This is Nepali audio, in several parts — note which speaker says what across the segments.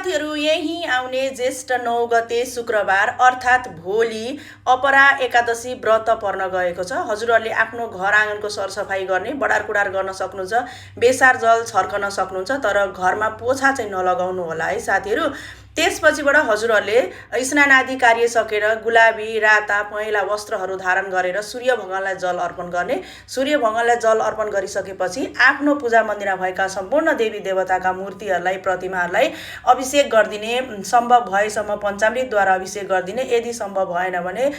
Speaker 1: साथीहरू यही आउने ज्येष्ठ 9 गते शुक्रबार अर्थात् भोलि अपरा एकादशी व्रत पर्न गएको छ। हजुरहरूले आफ्नो घर आँगनको सरसफाई गर्ने, बडारकुडार गर्न सक्नुहुन्छ, बेसार जल छर्कन सक्नुहुन्छ, तर घरमा पोछा चाहिँ नलगाउनु होला है साथीहरू। त्यसपछिबाट हजुरहरूले स्नान आदि कार्य सकेर गुलाबी राता पहेँला वस्त्रहरू धारण गरेर सूर्य भगवानलाई जल अर्पण गर्ने। सूर्य भगवानलाई जल अर्पण गरिसकेपछि आफ्नो पूजा मन्दिरमा भएका सम्पूर्ण देवी देवताका मूर्तिहरूलाई, प्रतिमाहरूलाई अभिषेक गरिदिने, सम्भव भएसम्म पञ्चामृतद्वारा अभिषेक गरिदिने। यदि सम्भव भएन भने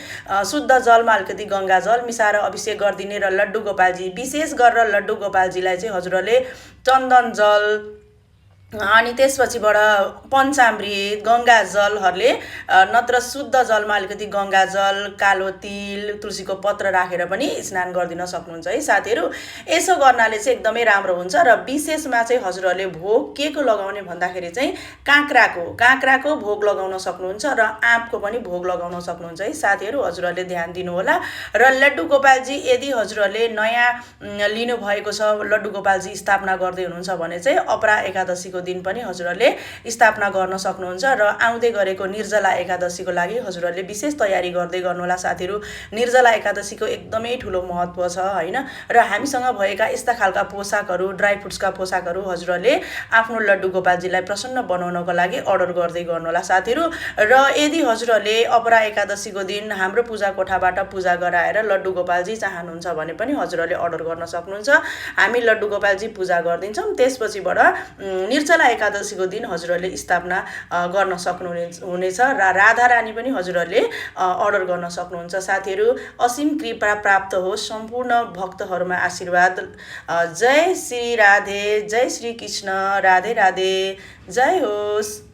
Speaker 1: शुद्ध जलमा अलिकति गङ्गा जल मिसाएर अभिषेक गरिदिने। र लड्डु गोपालजी, विशेष गरेर लड्डु गोपालजीलाई चाहिँ हजुरहरूले चन्दन जल अनि त्यसपछिबाट पञ्चामृत, गङ्गा जलहरूले नत्र शुद्ध जलमा अलिकति गङ्गा जल, कालो तिल, तुलसीको पत्र राखेर पनि स्नान गरिदिन सक्नुहुन्छ है साथीहरू। यसो गर्नाले चाहिँ एकदमै राम्रो हुन्छ। र विशेषमा चाहिँ हजुरहरूले भोग के को लगाउने भन्दाखेरि चाहिँ काँक्राको भोग लगाउन सक्नुहुन्छ र आँपको पनि भोग लगाउन सक्नुहुन्छ है साथीहरू। हजुरहरूले ध्यान दिनुहोला। र लड्डु गोपालजी यदि हजुरहरूले नयाँ लिनुभएको छ, लड्डु गोपालजी स्थापना गर्दै हुनुहुन्छ भने चाहिँ अपरा एकादशीको दिन पनि हजुरहरूले स्थापना गर्न सक्नुहुन्छ। र आउँदै गरेको निर्जला एकादशीको लागि हजुरहरूले विशेष तयारी गर्दै गर्नुहोला साथीहरू। निर्जला एकादशीको एकदमै ठुलो महत्त्व छ हैन। र हामीसँग भएका यस्ता खालका पोसाकहरू, ड्राई फ्रुट्सका पोसाकहरू हजुरहरूले आफ्नो लड्डु गोपालजीलाई प्रसन्न बनाउनको लागि अर्डर गर्दै गर्नुहोला साथीहरू। र यदि हजुरहरूले अपरा एकादशीको दिन हाम्रो पूजा कोठाबाट पूजा गराएर लड्डु गोपालजी चाहनुहुन्छ भने पनि हजुरहरूले अर्डर गर्न सक्नुहुन्छ। हामी लड्डु गोपालजी पूजा गरिदिन्छौँ। त्यसपछिबाट निर्जला एकादशीको दिन हजुरहरूले स्थापना गर्न सक्नुहुनेछ। र राधा रानी पनि हजुरहरूले अर्डर गर्न सक्नुहुन्छ साथीहरू। असीम कृपा प्राप्त होस् सम्पूर्ण भक्तहरूमा आशीर्वाद। जय श्री राधे, जय श्री कृष्ण, राधे राधे, जय होस्।